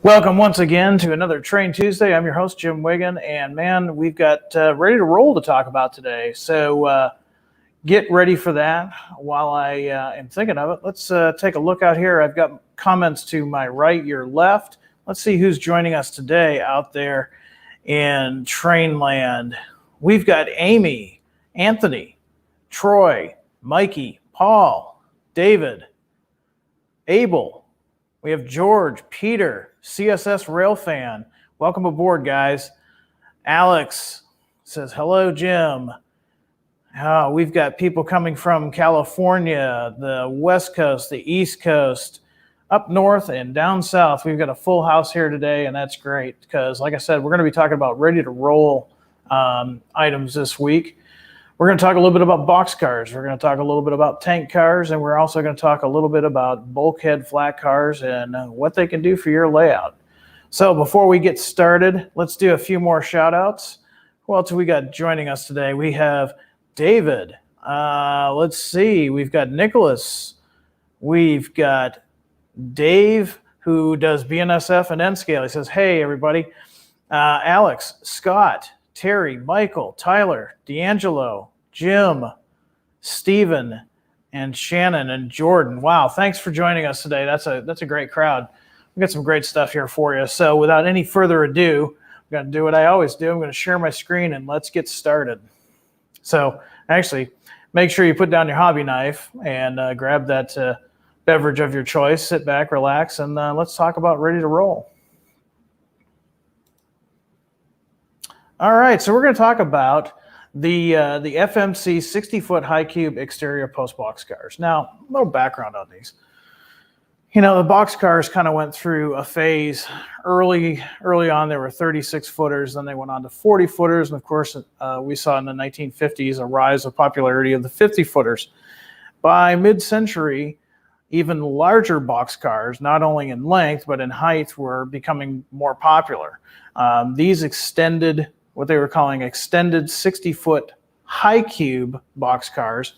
Welcome once again to another Train Tuesday. I'm your host, Jim Wiggin, and man, we've got ready to roll to talk about today. So get ready for that. While I am thinking of it, let's take a look out here. I've got comments to my right, your left. Let's see who's joining us today out there in Train Land. We've got Amy, Anthony, Troy, Mikey, Paul, David, Abel. We have George, Peter, CSS Railfan. Welcome aboard, guys. Alex says, hello, Jim. We've got people coming from California, the West Coast, the East Coast, up north and down south. We've got a full house here today, and that's great because, like I said, we're going to be talking about ready-to-roll items this week. We're going to talk a little bit about box cars. We're going to talk a little bit about tank cars, and we're also going to talk a little bit about bulkhead flat cars and what they can do for your layout. So before we get started, let's do a few more shout outs. Who else have we got joining us today? We have David. Let's see. We've got Nicholas. We've got Dave, who does BNSF and N-Scale. He says, hey, everybody. Alex, Scott, Terry, Michael, Tyler, D'Angelo, Jim, Stephen, and Shannon and Jordan. Wow, thanks for joining us today. That's a great crowd. We've got some great stuff here for you. So without any further ado, I'm going to do what I always do. I'm going to share my screen and let's get started. So actually, make sure you put down your hobby knife and grab that beverage of your choice. Sit back, relax, and let's talk about ready to roll. All right, so we're going to talk about the FMC 60-foot high cube exterior post box cars. Now, a little background on these. You know, the box cars kind of went through a phase early on. They were 36-footers, then they went on to 40-footers, and of course, we saw in the 1950s a rise of popularity of the 50-footers. By mid-century, even larger box cars, not only in length but in height, were becoming more popular. These extended, what they were calling extended 60-foot high cube box cars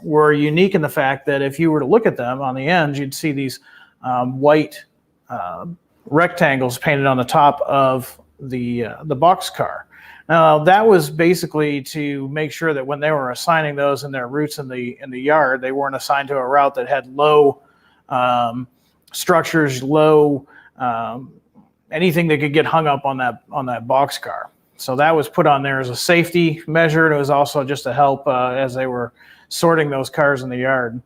were unique in the fact that if you were to look at them on the ends, you'd see these white rectangles painted on the top of the box car. Now that was basically to make sure that when they were assigning those in their routes in the yard, they weren't assigned to a route that had low structures, low anything that could get hung up on that box car. So that was put on there as a safety measure, and it was also just to help as they were sorting those cars in the yard.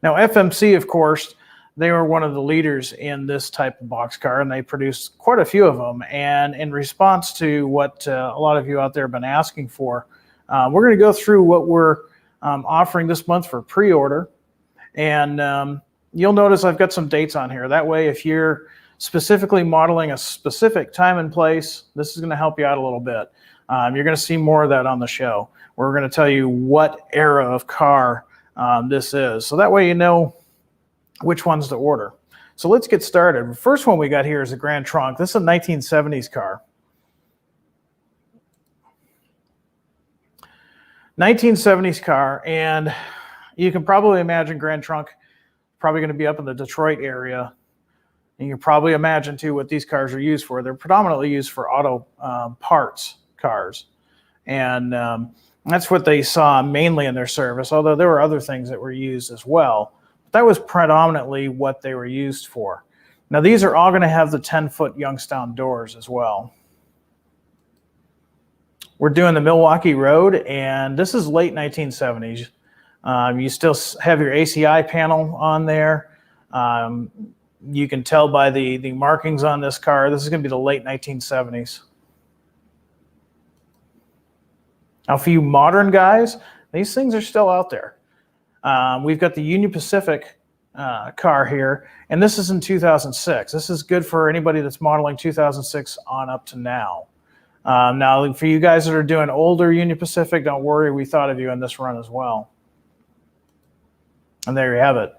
Now FMC, of course, they were one of the leaders in this type of box car, and they produced quite a few of them. And in response to what a lot of you out there have been asking for, we're going to go through what we're offering this month for pre-order. And you'll notice I've got some dates on here. That way, if you're specifically modeling a specific time and place, this is going to help you out a little bit. You're going to see more of that on the show. We're going to tell you what era of car this is. So that way you know which ones to order. So let's get started. The first one we got here is a Grand Trunk. This is a 1970s car. 1970s car, and you can probably imagine Grand Trunk probably going to be up in the Detroit area. And you can probably imagine, too, what these cars are used for. They're predominantly used for auto parts cars. And that's what they saw mainly in their service, although there were other things that were used as well. But that was predominantly what they were used for. Now, these are all going to have the 10-foot Youngstown doors as well. We're doing the Milwaukee Road, and this is late 1970s. You still have your ACI panel on there. You can tell by the markings on this car, this is going to be the late 1970s. Now, for you modern guys, these things are still out there. We've got the Union Pacific car here, and this is in 2006. This is good for anybody that's modeling 2006 on up to now. Now, for you guys that are doing older Union Pacific, don't worry, we thought of you in this run as well. And there you have it.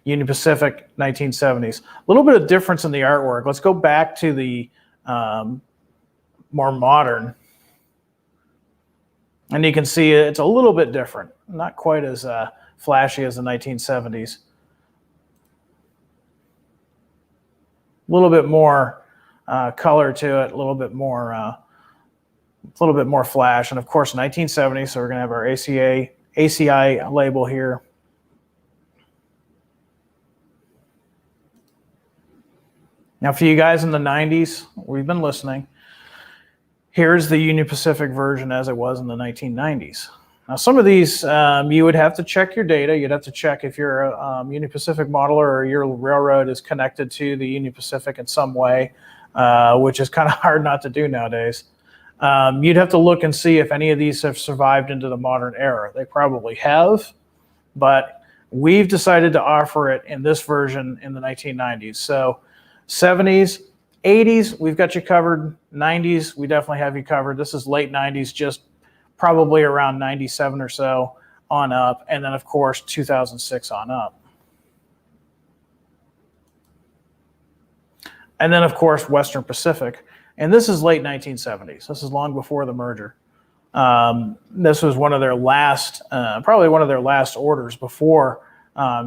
Union Pacific, 1970s. A little bit of difference in the artwork. Let's go back to the more modern. And you can see it's a little bit different. Not quite as flashy as the 1970s. A little bit more color to it, a little bit more flash, and of course 1970. So we're going to have our ACI label here. Now, for you guys in the 90s, we've been listening. Here's the Union Pacific version as it was in the 1990s. Now, some of these, you would have to check your data. You'd have to check if you're a Union Pacific modeler or your railroad is connected to the Union Pacific in some way, which is kind of hard not to do nowadays. You'd have to look and see if any of these have survived into the modern era. They probably have, but we've decided to offer it in this version in the 1990s. So 70s, 80s, we've got you covered. 90s, we definitely have you covered. This is late 90s, just probably around 97 or so on up. And then, of course, 2006 on up. And then, of course, Western Pacific. And this is late 1970s. This is long before the merger. This was one of their last, probably one of their last orders before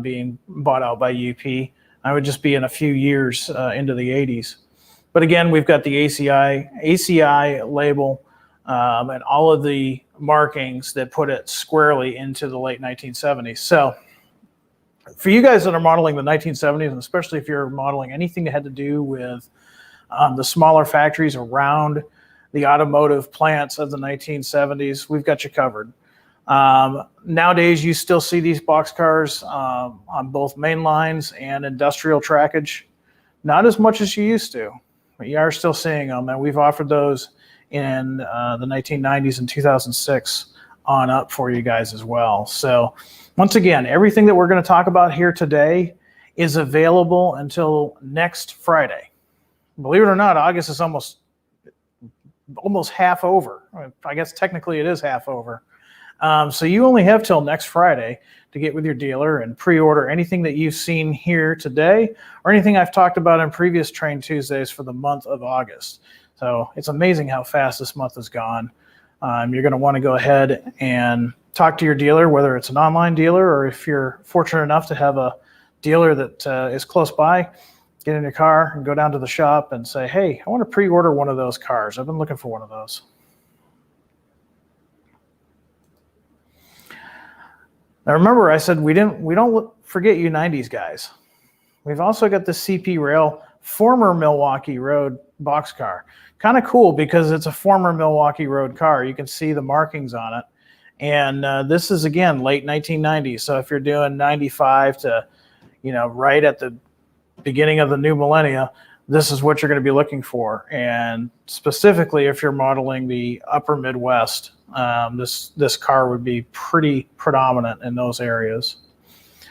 being bought out by UP. I would just be in a few years into the 80s. But again, we've got the ACI label and all of the markings that put it squarely into the late 1970s. So for you guys that are modeling the 1970s, and especially if you're modeling anything that had to do with the smaller factories around the automotive plants of the 1970s, we've got you covered. Nowadays, you still see these boxcars on both main lines and industrial trackage. Not as much as you used to, but you are still seeing them, and we've offered those in the 1990s and 2006 on up for you guys as well. So once again, everything that we're going to talk about here today is available until next Friday. Believe it or not, August is almost half over. I guess technically it is half over. So you only have till next Friday to get with your dealer and pre-order anything that you've seen here today or anything I've talked about in previous Train Tuesdays for the month of August. So it's amazing how fast this month has gone. You're going to want to go ahead and talk to your dealer, whether it's an online dealer or if you're fortunate enough to have a dealer that is close by. Get in your car and go down to the shop and say, hey, I want to pre-order one of those cars. I've been looking for one of those. Now remember, I said we don't forget you 90s guys. We've also got the CP Rail former Milwaukee Road boxcar. Kind of cool because it's a former Milwaukee Road car. You can see the markings on it. And this is, again, late 1990s. So if you're doing 95 to, right at the beginning of the new millennia, this is what you're going to be looking for. And specifically, if you're modeling the upper Midwest, this car would be pretty predominant in those areas.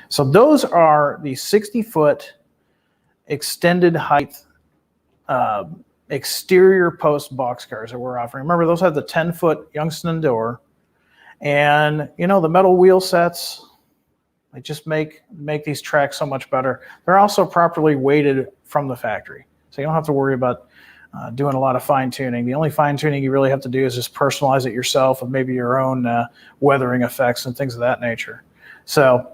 So those are the 60-foot extended height exterior post boxcars that we're offering. Remember, those have the 10-foot Youngstown door, and the metal wheel sets. They just make these tracks so much better. They're also properly weighted from the factory, so you don't have to worry about doing a lot of fine tuning. The only fine tuning you really have to do is just personalize it yourself with maybe your own weathering effects and things of that nature. So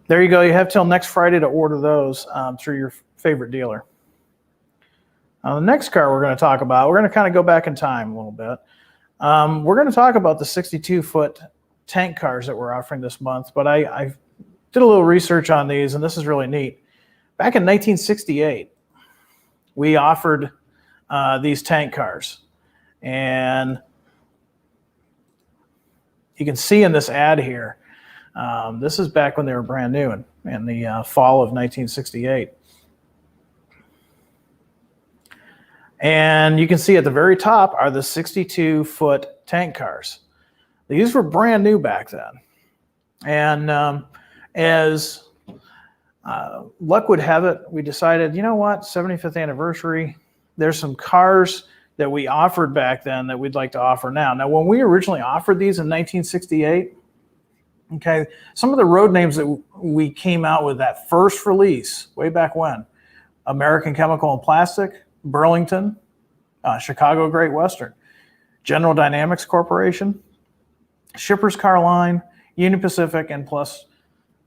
there you go. You have till next Friday to order those through your favorite dealer. Now, the next car we're going to talk about, we're going to kind of go back in time a little bit. We're going to talk about the 62-foot tank cars that we're offering this month, but I did a little research on these, and this is really neat. Back in 1968, we offered these tank cars, and you can see in this ad here, this is back when they were brand new in the fall of 1968. And you can see at the very top are the 62-foot tank cars. These were brand new back then. And as luck would have it, we decided, you know what, 75th anniversary, there's some cars that we offered back then that we'd like to offer now. Now, when we originally offered these in 1968, okay, some of the road names that we came out with that first release way back when, American Chemical and Plastic, Burlington, Chicago Great Western, General Dynamics Corporation, Shippers Car Line, Union Pacific, and plus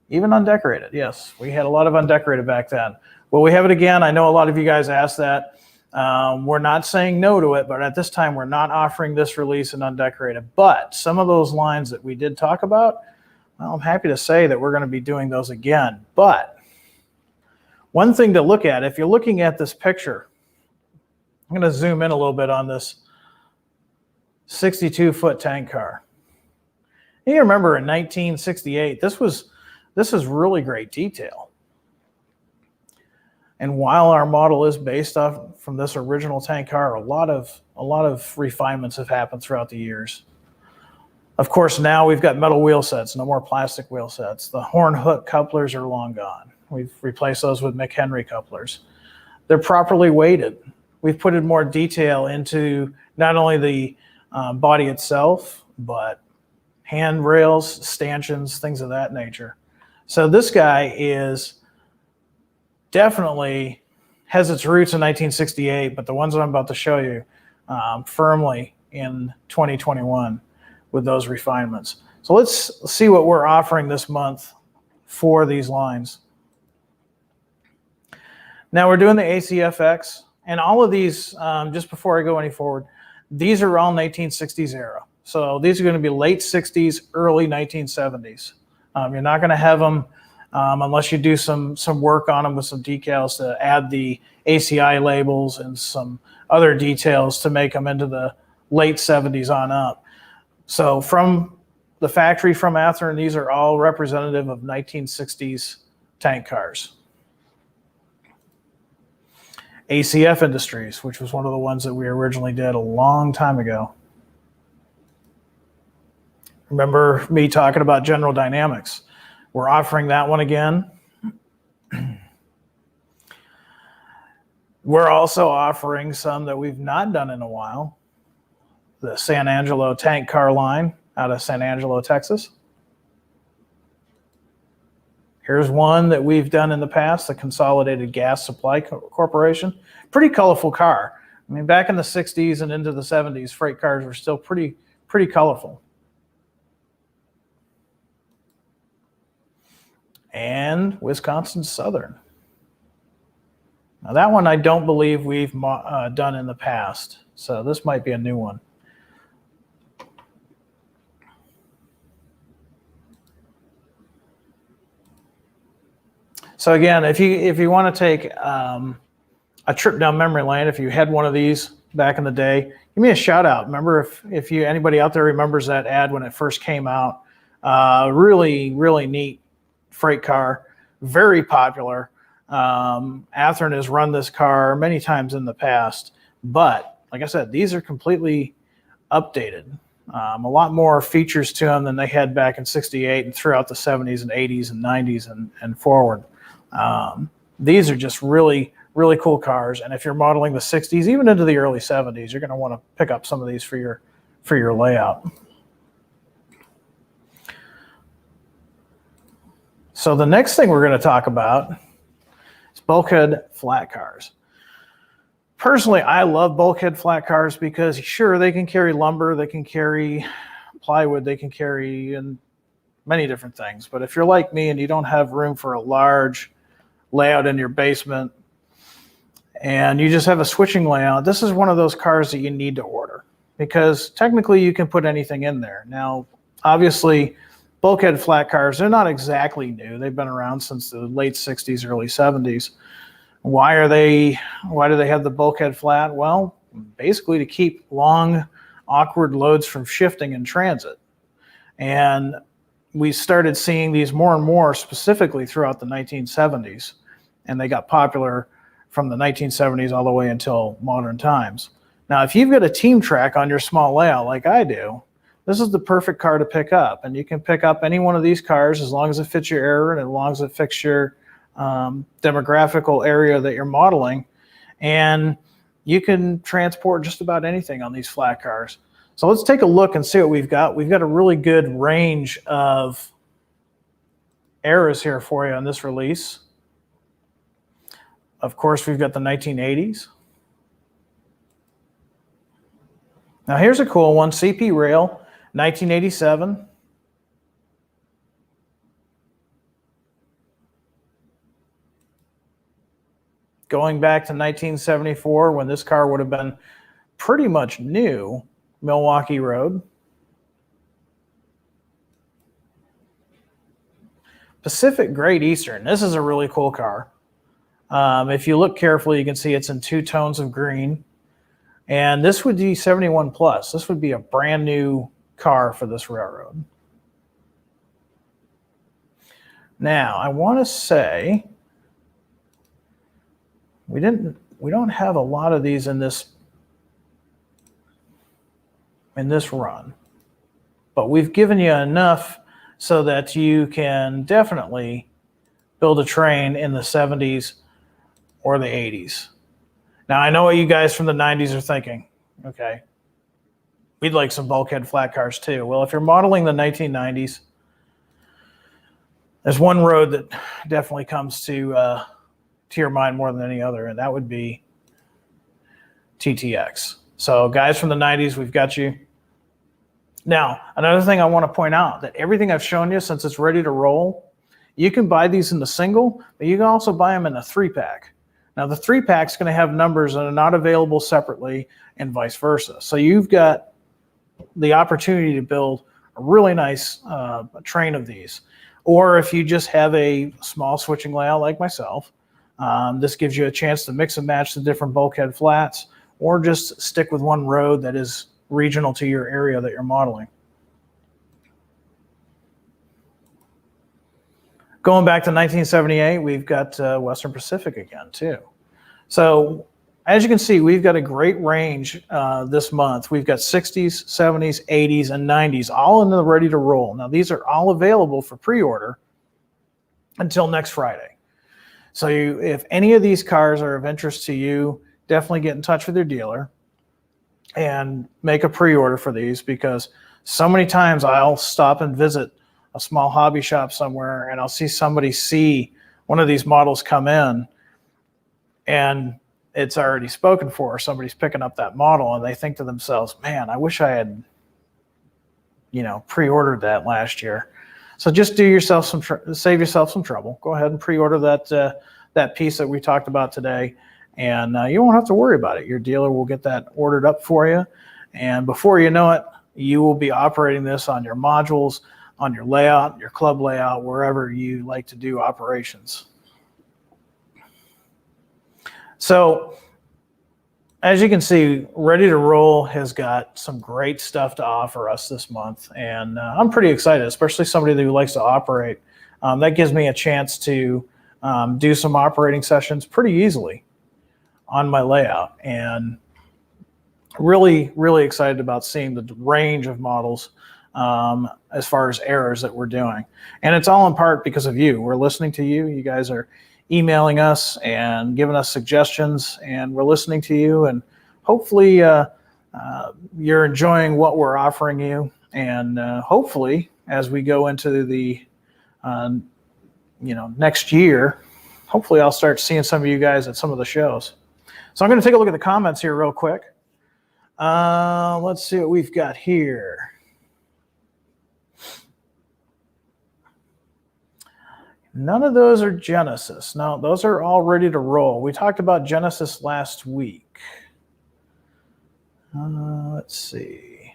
even undecorated. Yes, we had a lot of undecorated back then. Will we have it again? I know a lot of you guys asked that. We're not saying no to it, but at this time, we're not offering this release in undecorated. But some of those lines that we did talk about, well, I'm happy to say that we're going to be doing those again. But one thing to look at, if you're looking at this picture, I'm going to zoom in a little bit on this 62-foot tank car. You remember in 1968, this is really great detail. And while our model is based off from this original tank car, a lot of refinements have happened throughout the years. Of course, now we've got metal wheel sets, no more plastic wheel sets. The horn hook couplers are long gone. We've replaced those with McHenry couplers. They're properly weighted. We've put in more detail into not only the body itself, but handrails, stanchions, things of that nature. So this guy is definitely has its roots in 1968, but the ones that I'm about to show you firmly in 2021 with those refinements. So let's see what we're offering this month for these lines. Now we're doing the ACFX, and all of these, just before I go any forward, these are all 1960s era. So these are going to be late 60s, early 1970s. You're not going to have them unless you do some work on them with some decals to add the ACI labels and some other details to make them into the late 70s on up. So from the factory from Athearn, these are all representative of 1960s tank cars. ACF Industries, which was one of the ones that we originally did a long time ago. Remember me talking about General Dynamics? We're offering that one again. We're also offering some that we've not done in a while. The San Angelo tank car line out of San Angelo, Texas. Here's one that we've done in the past, the Consolidated Gas Supply Corporation. Pretty colorful car. I mean, back in the 60s and into the 70s, freight cars were still pretty colorful. And Wisconsin Southern. Now that one I don't believe we've done in the past, so this might be a new one. So again, if you want to take a trip down memory lane, if you had one of these back in the day, give me a shout out. Remember, if anybody out there remembers that ad when it first came out, really neat freight car, very popular. Athearn has run this car many times in the past, but like I said, these are completely updated. A lot more features to them than they had back in 68 and throughout the 70s and 80s and 90s and forward. These are just really cool cars, and if you're modeling the 60s, even into the early 70s, you're going to want to pick up some of these for your layout. So the next thing we're going to talk about is Bulkhead Flat Cars. Personally, I love Bulkhead Flat Cars because sure, they can carry lumber, they can carry plywood, they can carry and many different things. But if you're like me and you don't have room for a large layout in your basement and you just have a switching layout, this is one of those cars that you need to order because technically you can put anything in there. Now, obviously, Bulkhead Flat Cars, they're not exactly new. They've been around since the late 60s, early 70s. Why do they have the bulkhead flat? Well, basically to keep long, awkward loads from shifting in transit. And we started seeing these more and more specifically throughout the 1970s. And they got popular from the 1970s all the way until modern times. Now, if you've got a team track on your small layout like I do, this is the perfect car to pick up. And you can pick up any one of these cars as long as it fits your area and as long as it fits your demographical area that you're modeling. And you can transport just about anything on these flat cars. So let's take a look and see what we've got. We've got a really good range of eras here for you on this release. Of course, we've got the 1980s. Now here's a cool one, CP Rail, 1987. going back to 1974 when this car would have been pretty much new, Milwaukee Road. Pacific Great Eastern. This is a really cool car. If you look carefully, you can see it's in 2 tones of green. And this would be 71 plus. This would be a brand new car for this railroad. Now, I want to say we don't have a lot of these in this run, but we've given you enough so that you can definitely build a train in the 70s or the 80s. Now, I know what you guys from the 90s are thinking. Okay, we'd like some Bulkhead Flat Cars too. Well, if you're modeling the 1990s, there's one road that definitely comes to your mind more than any other, and that would be TTX. So guys from the 90s, we've got you. Now, another thing I want to point out, that everything I've shown you, since it's ready to roll, you can buy these in the single, but you can also buy them in a 3-pack. Now, the 3-pack is going to have numbers that are not available separately and vice versa. So you've got the opportunity to build a really nice train of these. Or if you just have a small switching layout like myself, this gives you a chance to mix and match the different bulkhead flats, or just stick with one road that is regional to your area that you're modeling. Going back to 1978, we've got Western Pacific again too. So as you can see, we've got a great range this month. We've got 60s, 70s, 80s, and 90s, all in the ready to roll. Now, these are all available for pre-order until next Friday. So if any of these cars are of interest to you, definitely get in touch with your dealer and make a pre-order for these, because so many times I'll stop and visit a small hobby shop somewhere and I'll see somebody see one of these models come in and it's already spoken for. Somebody's picking up that model and they think to themselves, man, I wish I had, pre-ordered that last year. So just save yourself some trouble. Go ahead and pre-order that piece that we talked about today, and you won't have to worry about it. Your dealer will get that ordered up for you, and before you know it, you will be operating this on your modules, on your layout, your club layout, wherever you like to do operations. So as you can see, Ready to Roll has got some great stuff to offer us this month, and I'm pretty excited, especially somebody who likes to operate. That gives me a chance to do some operating sessions pretty easily on my layout, and really, really excited about seeing the range of models as far as errors that we're doing. And it's all in part because of you. We're listening to you. You guys are emailing us and giving us suggestions, and we're listening to you, and hopefully you're enjoying what we're offering you, and hopefully as we go into the next year, hopefully I'll start seeing some of you guys at some of the shows. So I'm going to take a look at the comments here real quick. Let's see what we've got here. None of those are Genesis. No, those are all Ready to Roll. We talked about Genesis last week. Let's see.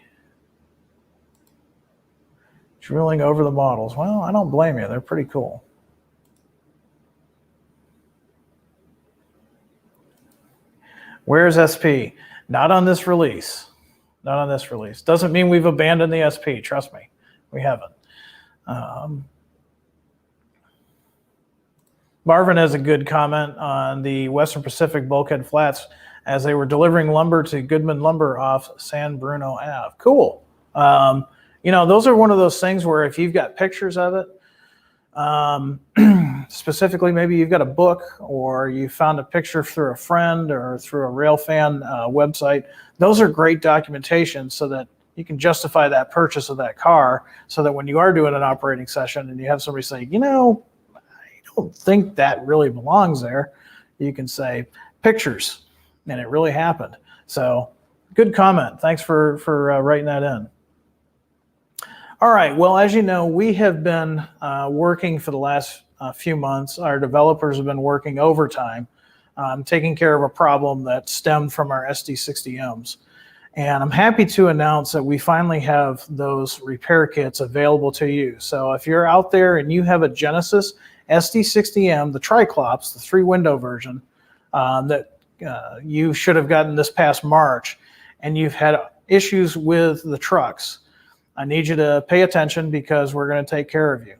Drilling over the models. Well, I don't blame you. They're pretty cool. Where's SP? Not on this release. Not on this release. Doesn't mean we've abandoned the SP. Trust me, we haven't. Marvin has a good comment on the Western Pacific Bulkhead Flats as they were delivering lumber to Goodman Lumber off San Bruno Ave. Cool. Those are one of those things where if you've got pictures of it, specifically maybe you've got a book or you found a picture through a friend or through a Railfan website, those are great documentation so that you can justify that purchase of that car, so that when you are doing an operating session and you have somebody say, I don't think that really belongs there, you can say pictures, and it really happened. So good comment. Thanks for writing that in. All right. Well, as you know, we have been working for the last few months. Our developers have been working overtime taking care of a problem that stemmed from our SD60Ms. And I'm happy to announce that we finally have those repair kits available to you. So if you're out there and you have a Genesis SD60M, the Triclops, the 3-window version, that you should have gotten this past March, and you've had issues with the trucks, I need you to pay attention because we're going to take care of you.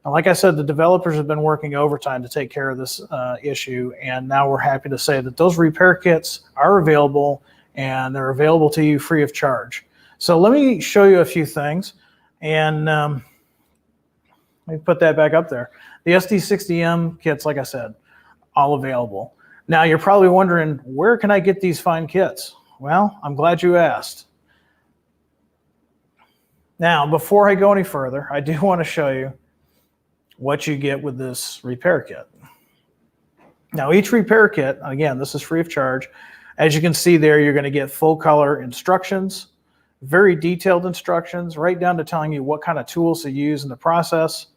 And like I said, the developers have been working overtime to take care of this issue, and now we're happy to say that those repair kits are available, and they're available to you free of charge. So let me show you a few things, and let me put that back up there. The SD60M kits, like I said, all available. Now you're probably wondering, where can I get these fine kits? Well, I'm glad you asked. Now, before I go any further, I do want to show you what you get with this repair kit. Now, each repair kit, again, this is free of charge. As you can see there, you're going to get full color instructions, very detailed instructions, right down to telling you what kind of tools to use in the process.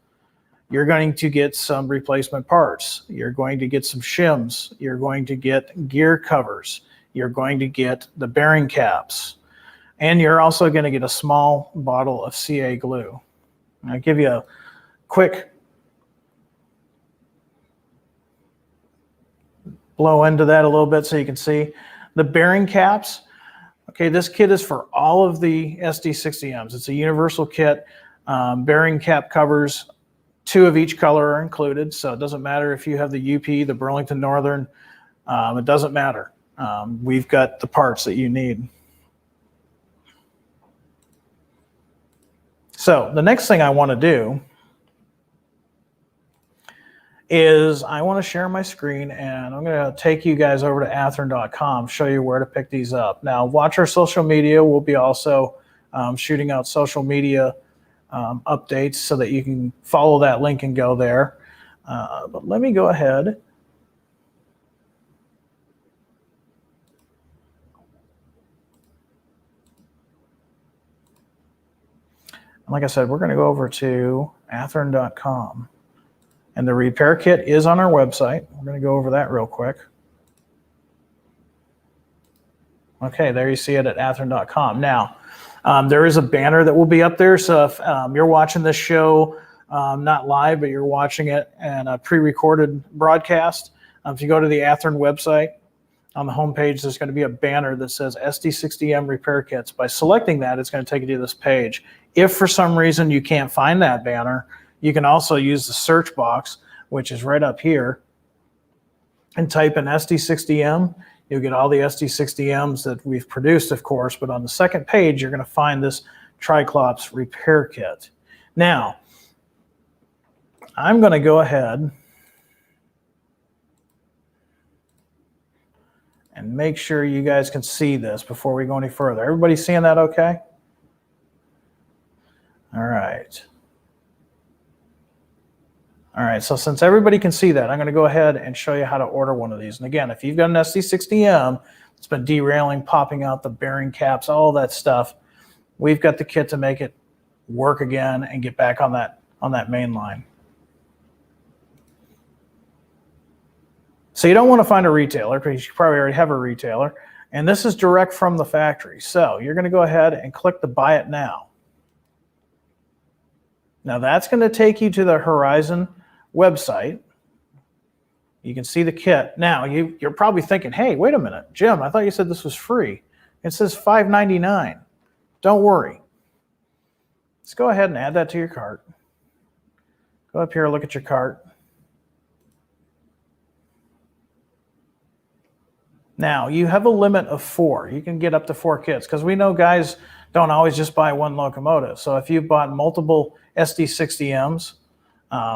You're going to get some replacement parts. You're going to get some shims. You're going to get gear covers. You're going to get the bearing caps. And you're also going to get a small bottle of CA glue. I'll give you a quick blow into that a little bit so you can see. The bearing caps, okay, this kit is for all of the SD60Ms. It's a universal kit. Bearing cap covers, 2 of each color are included, so it doesn't matter if you have the UP, the Burlington Northern, it doesn't matter. We've got the parts that you need. So the next thing I want to do is I want to share my screen, and I'm going to take you guys over to athearn.com, show you where to pick these up. Now, watch our social media. We'll be also shooting out social media updates so that you can follow that link and go there. But let me go ahead. Like I said, we're going to go over to athearn.com. And the repair kit is on our website. We're going to go over that real quick. Okay, there you see it at athearn.com. Now, there is a banner that will be up there. So if you're watching this show, not live, but you're watching it in a pre-recorded broadcast, if you go to the Athearn website, on the homepage, there's going to be a banner that says SD60M repair kits. By selecting that, it's going to take you to this page. If for some reason you can't find that banner, you can also use the search box, which is right up here, and type in SD60M. You'll get all the SD60Ms that we've produced, of course, but on the second page, you're going to find this Triclops Repair Kit. Now, I'm going to go ahead and make sure you guys can see this before we go any further. Everybody seeing that okay? All right. All right, so since everybody can see that, I'm going to go ahead and show you how to order one of these. And again, if you've got an SD60M, it's been derailing, popping out the bearing caps, all that stuff, we've got the kit to make it work again and get back on that main line. So you don't want to find a retailer because you probably already have a retailer. And this is direct from the factory. So you're going to go ahead and click the Buy It Now. Now that's going to take you to the Horizon website. You can see the kit. Now you're probably thinking, hey, wait a minute, Jim, I thought you said this was free. It says $5.99. Don't worry. Let's go ahead and add that to your cart. Go up here, look at your cart. Now, you have a limit of 4. You can get up to 4 kits because we know guys don't always just buy one locomotive. So if you've bought multiple SD60Ms,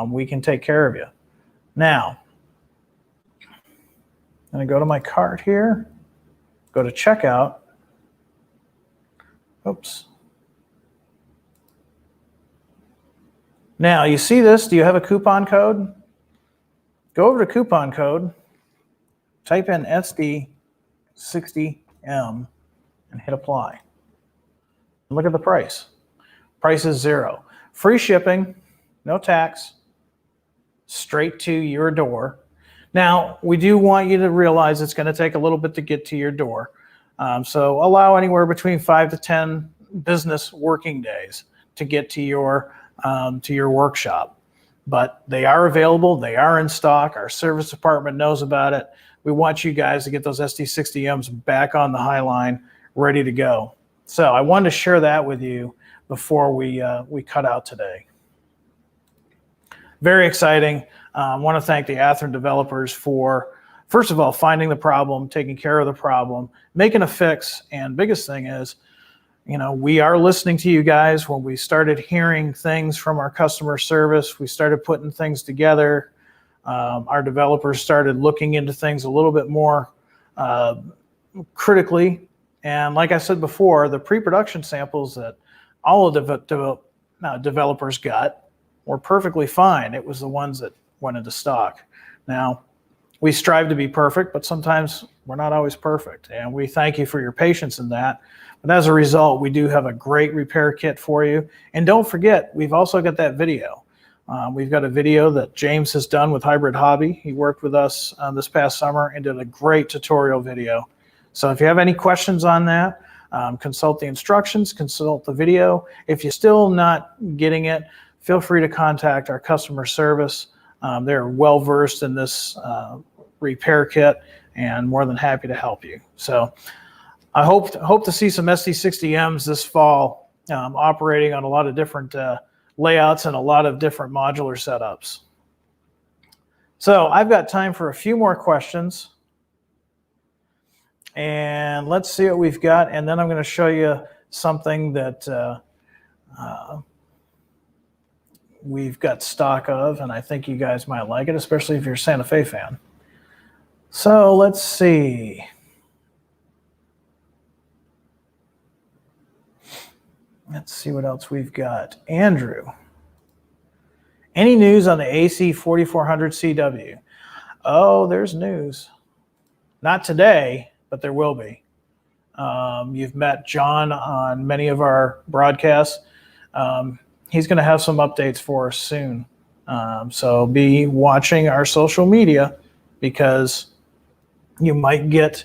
we can take care of you. Now, I'm going to go to my cart here, go to checkout. Oops. Now, you see this? Do you have a coupon code? Go over to coupon code. Type in SD60M and hit apply. And look at the price. Price is $0. Free shipping, no tax, straight to your door. Now, we do want you to realize it's going to take a little bit to get to your door. So allow anywhere between 5 to 10 business working days to get to your workshop. But they are available. They are in stock. Our service department knows about it. We want you guys to get those SD60Ms back on the high line, ready to go. So I wanted to share that with you before we cut out today. Very exciting. I want to thank the Athearn developers for, first of all, finding the problem, taking care of the problem, making a fix, and biggest thing is, we are listening to you guys. When we started hearing things from our customer service, we started putting things together. Our developers started looking into things a little bit more critically. And like I said before, the pre-production samples that all of the developers got were perfectly fine. It was the ones that went into stock. Now, we strive to be perfect, but sometimes we're not always perfect. And we thank you for your patience in that. But as a result, we do have a great repair kit for you. And don't forget, we've also got that video. We've got a video that James has done with Hybrid Hobby. He worked with us this past summer and did a great tutorial video. So if you have any questions on that, consult the instructions, consult the video. If you're still not getting it, feel free to contact our customer service. They're well-versed in this repair kit and more than happy to help you. So I hope to see some SD60Ms this fall operating on a lot of different layouts and a lot of different modular setups. So I've got time for a few more questions. And let's see what we've got. And then I'm going to show you something that we've got stock of, and I think you guys might like it, especially if you're a Santa Fe fan. So let's see. Let's see what else we've got. Andrew, any news on the AC 4400 CW? Oh, there's news. Not today, but there will be. You've met John on many of our broadcasts. He's going to have some updates for us soon. So be watching our social media because you might get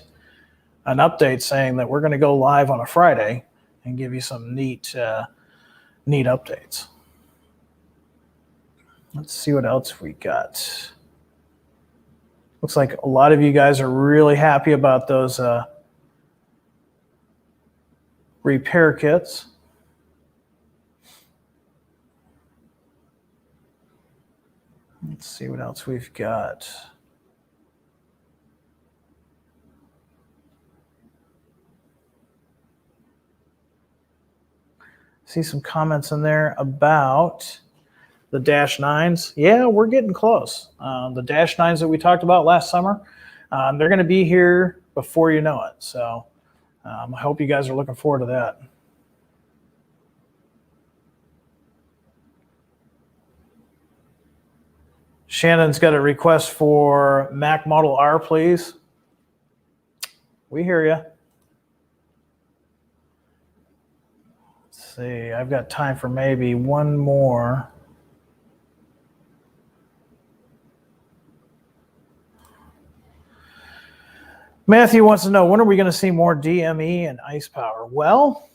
an update saying that we're going to go live on a Friday and give you some neat updates. Let's see what else we got. Looks like a lot of you guys are really happy about those repair kits. Let's see what else we've got. See some comments in there about the Dash 9s. Yeah, we're getting close. The Dash 9s that we talked about last summer, they're going to be here before you know it. So I hope you guys are looking forward to that. Shannon's got a request for Mac Model R, please. We hear you. Let's see, I've got time for maybe one more. Matthew wants to know, when are we going to see more DME and ICE power? Well,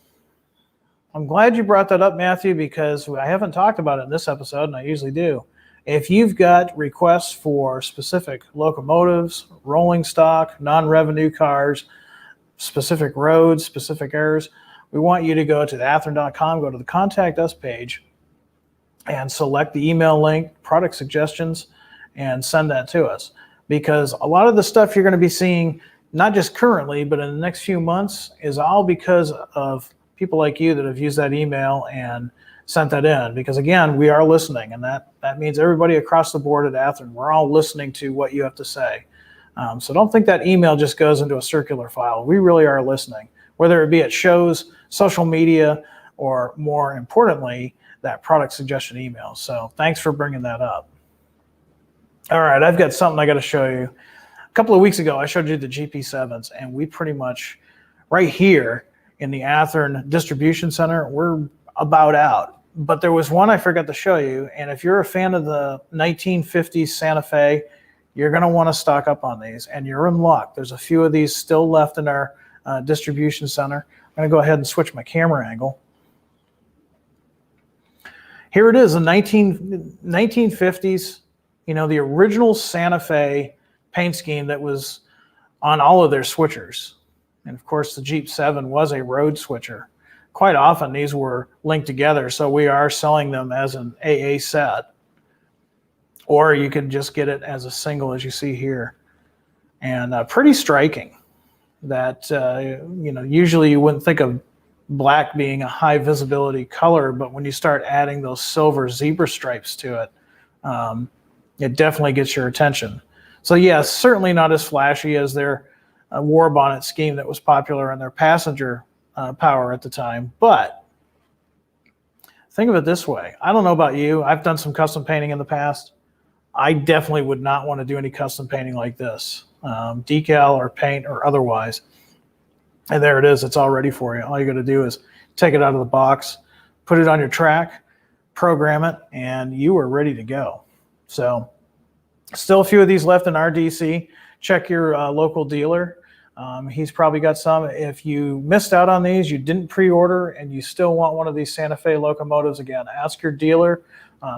I'm glad you brought that up, Matthew, because I haven't talked about it in this episode, and I usually do. If you've got requests for specific locomotives, rolling stock, non-revenue cars, specific roads, specific errors, we want you to go to athearn.com, go to the Contact Us page, and select the email link, product suggestions, and send that to us. Because a lot of the stuff you're going to be seeing, not just currently, but in the next few months, is all because of people like you that have used that email and sent that in. Because again, we are listening, and that means everybody across the board at Athearn, we're all listening to what you have to say. So don't think that email just goes into a circular file. We really are listening, whether it be at shows, social media, or more importantly, that product suggestion email. So thanks for bringing that up. All right, I've got something I got to show you. A couple of weeks ago, I showed you the GP7s, and we pretty much, right here in the Athearn Distribution Center, we're about out. But there was one I forgot to show you, and if you're a fan of the 1950s Santa Fe, you're going to want to stock up on these, and you're in luck. There's a few of these still left in our distribution center. I'm going to go ahead and switch my camera angle. Here it is, the 1950s, you know, the original Santa Fe paint scheme that was on all of their switchers. And of course, the Jeep 7 was a road switcher. Quite often, these were linked together, so we are selling them as an AA set. Or you could just get it as a single, as you see here. And pretty striking that, you know, usually you wouldn't think of black being a high visibility color, but when you start adding those silver zebra stripes to it, it definitely gets your attention. So yes, certainly not as flashy as their war bonnet scheme that was popular in their passenger power at the time, but think of it this way. I don't know about you. I've done some custom painting in the past. I definitely would not want to do any custom painting like this, decal or paint or otherwise. And there it is. It's all ready for you. All you got to do is take it out of the box, put it on your track, program it, and you are ready to go. So still a few of these left in our DC. Check your local dealer. He's probably got some. If you missed out on these, you didn't pre-order, and you still want one of these Santa Fe locomotives, again, ask your dealer.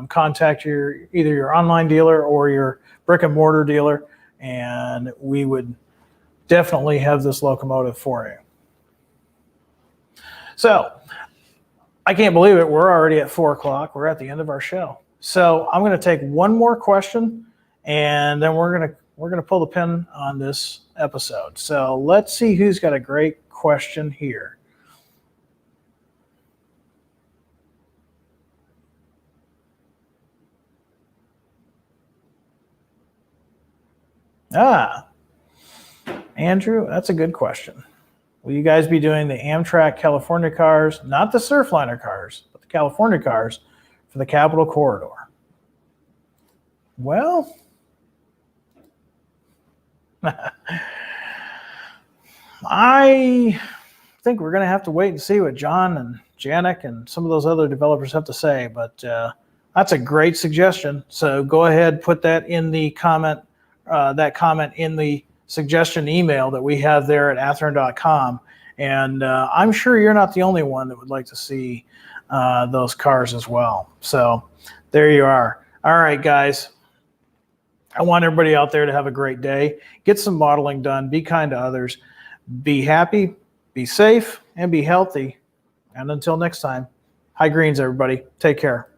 Contact either your online dealer or your brick and mortar dealer, and we would definitely have this locomotive for you. So I can't believe it. We're already at 4 o'clock. We're at the end of our show. So I'm going to take one more question, and then we're going to pull the pin on this episode. So let's see who's got a great question here. Andrew, that's a good question. Will you guys be doing the Amtrak California cars, not the Surfliner cars, but the California cars for the Capitol Corridor? Well, I think we're going to have to wait and see what John and Janik and some of those other developers have to say, but that's a great suggestion. So go ahead, put that in the comment, in the suggestion email that we have there at athearn.com. And I'm sure you're not the only one that would like to see those cars as well. So there you are. All right, guys. I want everybody out there to have a great day. Get some modeling done. Be kind to others. Be happy, be safe, and be healthy. And until next time, high greens, everybody. Take care.